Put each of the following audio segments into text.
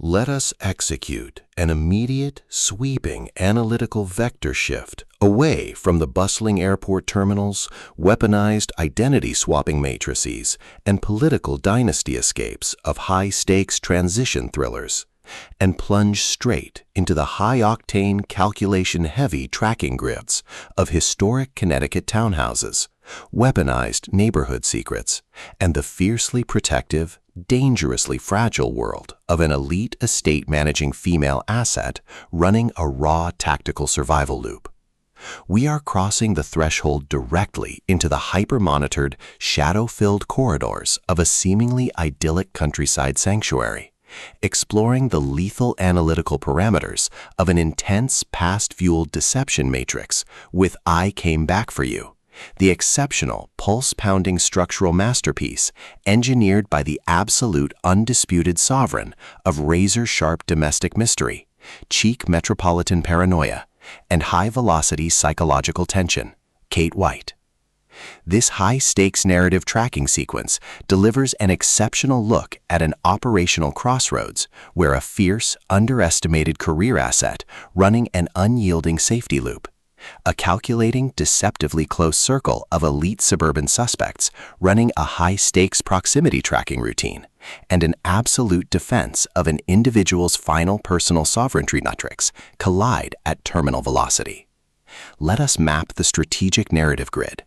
Let us execute an immediate, sweeping analytical vector shift away from the bustling airport terminals, weaponized identity-swapping matrices, and political dynasty escapes of high-stakes transition thrillers, and plunge straight into the high-octane, calculation-heavy tracking grids of historic Connecticut townhouses, weaponized neighborhood secrets, and the fiercely protective, dangerously fragile world of an elite estate managing female asset running a raw tactical survival loop. We are crossing the threshold directly into the hyper-monitored, shadow-filled corridors of a seemingly idyllic countryside sanctuary, exploring the lethal analytical parameters of an intense past-fueled deception matrix with I Came Back for You, the exceptional, pulse-pounding structural masterpiece engineered by the absolute undisputed sovereign of razor-sharp domestic mystery, cheek metropolitan paranoia, and high-velocity psychological tension, Kate White. This high-stakes narrative tracking sequence delivers an exceptional look at an operational crossroads where a fierce, underestimated career asset running an unyielding safety loop, a calculating, deceptively close circle of elite suburban suspects running a high-stakes proximity tracking routine, and an absolute defense of an individual's final personal sovereignty metrics collide at terminal velocity. Let us map the strategic narrative grid.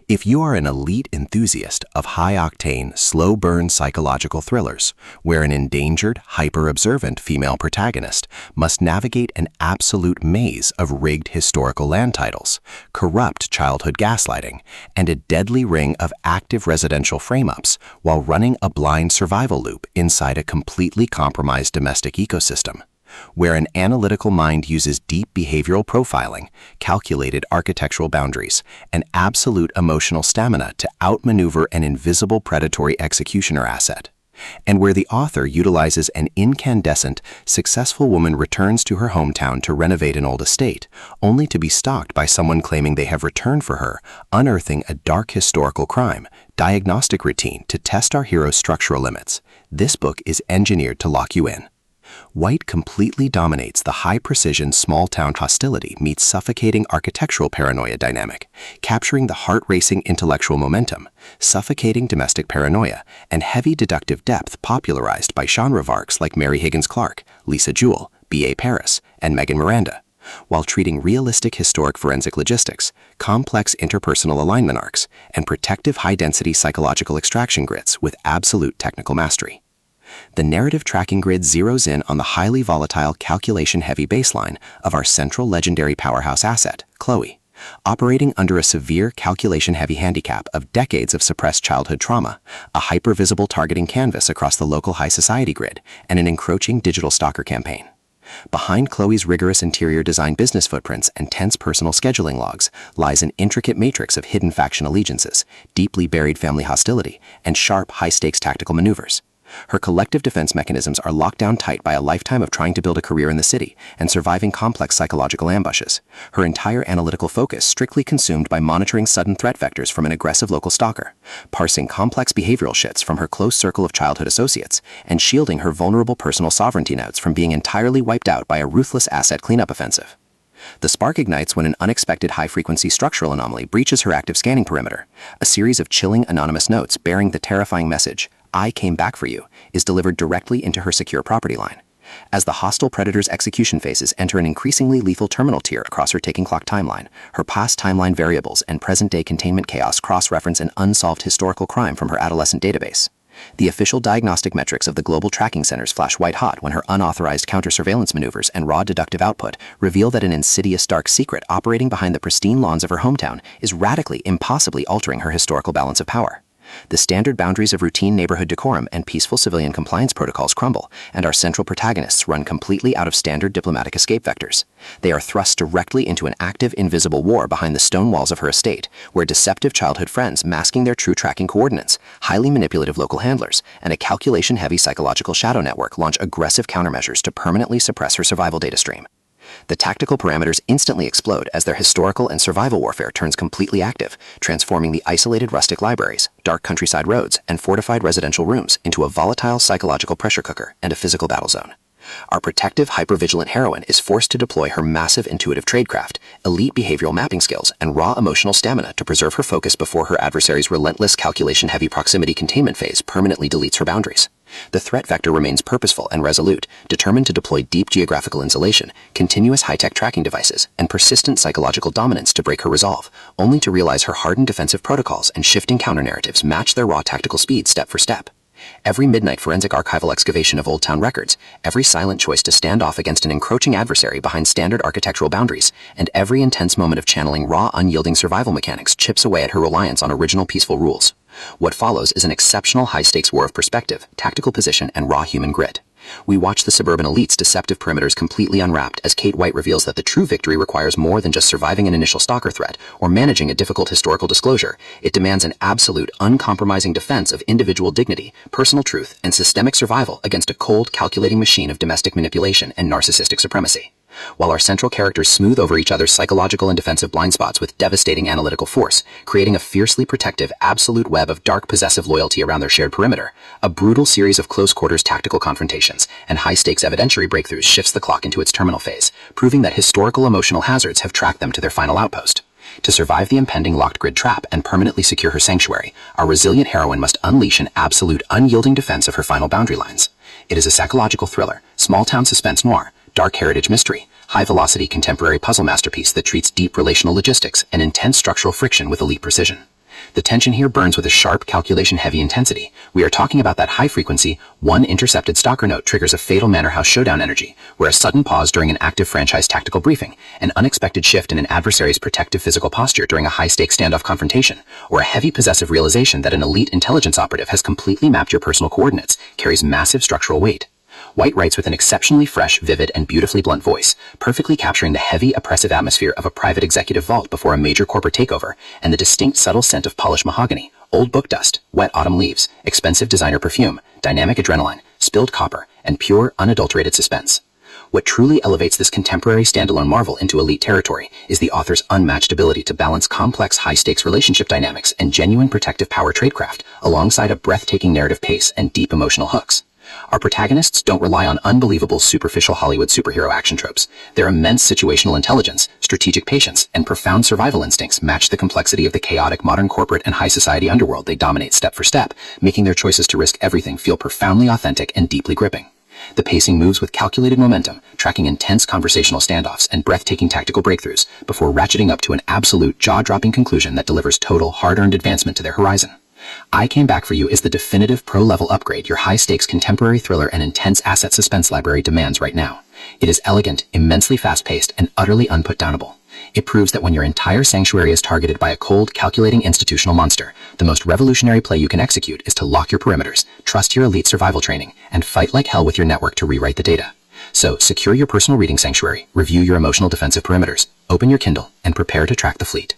If you are an elite enthusiast of high-octane, slow-burn psychological thrillers, where an endangered, hyper-observant female protagonist must navigate an absolute maze of rigged historical land titles, corrupt childhood gaslighting, and a deadly ring of active residential frame-ups while running a blind survival loop inside a completely compromised domestic ecosystem, where an analytical mind uses deep behavioral profiling, calculated architectural boundaries, and absolute emotional stamina to outmaneuver an invisible predatory executioner asset, and where the author utilizes an incandescent, successful woman returns to her hometown to renovate an old estate, only to be stalked by someone claiming they have returned for her, unearthing a dark historical crime, diagnostic routine to test our hero's structural limits. This book is engineered to lock you in. White completely dominates the high-precision small-town hostility meets suffocating architectural paranoia dynamic, capturing the heart-racing intellectual momentum, suffocating domestic paranoia, and heavy deductive depth popularized by genre varks like Mary Higgins Clark, Lisa Jewell, B.A. Paris, and Megan Miranda, while treating realistic historic forensic logistics, complex interpersonal alignment arcs, and protective high-density psychological extraction grids with absolute technical mastery. The narrative tracking grid zeroes in on the highly volatile, calculation-heavy baseline of our central legendary powerhouse asset, Chloe, operating under a severe calculation-heavy handicap of decades of suppressed childhood trauma, a hyper-visible targeting canvas across the local high society grid, and an encroaching digital stalker campaign. Behind Chloe's rigorous interior design business footprints and tense personal scheduling logs lies an intricate matrix of hidden faction allegiances, deeply buried family hostility, and sharp, high-stakes tactical maneuvers. Her collective defense mechanisms are locked down tight by a lifetime of trying to build a career in the city and surviving complex psychological ambushes. Her entire analytical focus strictly consumed by monitoring sudden threat vectors from an aggressive local stalker, parsing complex behavioral shifts from her close circle of childhood associates, and shielding her vulnerable personal sovereignty notes from being entirely wiped out by a ruthless asset cleanup offensive. The spark ignites when an unexpected high-frequency structural anomaly breaches her active scanning perimeter. A series of chilling anonymous notes bearing the terrifying message, "I came back for you," is delivered directly into her secure property line. As the hostile predator's execution phases enter an increasingly lethal terminal tier across her ticking clock timeline, her past timeline variables and present-day containment chaos cross-reference an unsolved historical crime from her adolescent database. The official diagnostic metrics of the global tracking centers flash white-hot when her unauthorized counter-surveillance maneuvers and raw deductive output reveal that an insidious dark secret operating behind the pristine lawns of her hometown is radically, impossibly altering her historical balance of power. The standard boundaries of routine neighborhood decorum and peaceful civilian compliance protocols crumble, and our central protagonists run completely out of standard diplomatic escape vectors. They are thrust directly into an active, invisible war behind the stone walls of her estate, where deceptive childhood friends masking their true tracking coordinates, highly manipulative local handlers, and a calculation-heavy psychological shadow network launch aggressive countermeasures to permanently suppress her survival data stream. The tactical parameters instantly explode as their historical and survival warfare turns completely active, transforming the isolated rustic libraries, dark countryside roads, and fortified residential rooms into a volatile psychological pressure cooker and a physical battle zone. Our protective, hyper-vigilant heroine is forced to deploy her massive intuitive tradecraft, elite behavioral mapping skills, and raw emotional stamina to preserve her focus before her adversary's relentless calculation-heavy proximity containment phase permanently deletes her boundaries. The threat vector remains purposeful and resolute, determined to deploy deep geographical insulation, continuous high-tech tracking devices, and persistent psychological dominance to break her resolve, only to realize her hardened defensive protocols and shifting counter-narratives match their raw tactical speed step for step. Every midnight forensic archival excavation of Old Town records, every silent choice to stand off against an encroaching adversary behind standard architectural boundaries, and every intense moment of channeling raw, unyielding survival mechanics chips away at her reliance on original peaceful rules. What follows is an exceptional high-stakes war of perspective, tactical position, and raw human grit. We watch the Suburban elite's deceptive perimeters completely unwrapped as Kate White reveals that the true victory requires more than just surviving an initial stalker threat or managing a difficult historical disclosure. It demands an absolute, uncompromising defense of individual dignity, personal truth, and systemic survival against a cold, calculating machine of domestic manipulation and narcissistic supremacy. While our central characters smooth over each other's psychological and defensive blind spots with devastating analytical force, creating a fiercely protective, absolute web of dark possessive loyalty around their shared perimeter, a brutal series of close-quarters tactical confrontations and high-stakes evidentiary breakthroughs shifts the clock into its terminal phase, proving that historical emotional hazards have tracked them to their final outpost. To survive the impending locked grid trap and permanently secure her sanctuary, our resilient heroine must unleash an absolute, unyielding defense of her final boundary lines. It is a psychological thriller, small-town suspense noir, dark heritage mystery, high-velocity contemporary puzzle masterpiece that treats deep relational logistics and intense structural friction with elite precision. The tension here burns with a sharp, calculation-heavy intensity. We are talking about that high-frequency, one intercepted stalker note triggers a fatal Manor House showdown energy, where a sudden pause during an active franchise tactical briefing, an unexpected shift in an adversary's protective physical posture during a high-stakes standoff confrontation, or a heavy possessive realization that an elite intelligence operative has completely mapped your personal coordinates, carries massive structural weight. White writes with an exceptionally fresh, vivid, and beautifully blunt voice, perfectly capturing the heavy, oppressive atmosphere of a private executive vault before a major corporate takeover, and the distinct, subtle scent of polished mahogany, old book dust, wet autumn leaves, expensive designer perfume, dynamic adrenaline, spilled copper, and pure, unadulterated suspense. What truly elevates this contemporary standalone marvel into elite territory is the author's unmatched ability to balance complex, high-stakes relationship dynamics and genuine protective power tradecraft alongside a breathtaking narrative pace and deep emotional hooks. Our protagonists don't rely on unbelievable superficial Hollywood superhero action tropes. Their immense situational intelligence, strategic patience, and profound survival instincts match the complexity of the chaotic modern corporate and high society underworld they dominate step for step, making their choices to risk everything feel profoundly authentic and deeply gripping. The pacing moves with calculated momentum, tracking intense conversational standoffs and breathtaking tactical breakthroughs before ratcheting up to an absolute jaw-dropping conclusion that delivers total, hard-earned advancement to their horizon. I Came Back for You is the definitive pro-level upgrade your high-stakes contemporary thriller and intense asset suspense library demands right now. It is elegant, immensely fast-paced, and utterly unputdownable. It proves that when your entire sanctuary is targeted by a cold, calculating institutional monster, the most revolutionary play you can execute is to lock your perimeters, trust your elite survival training, and fight like hell with your network to rewrite the data. So, secure your personal reading sanctuary, review your emotional defensive perimeters, open your Kindle, and prepare to track the fleet.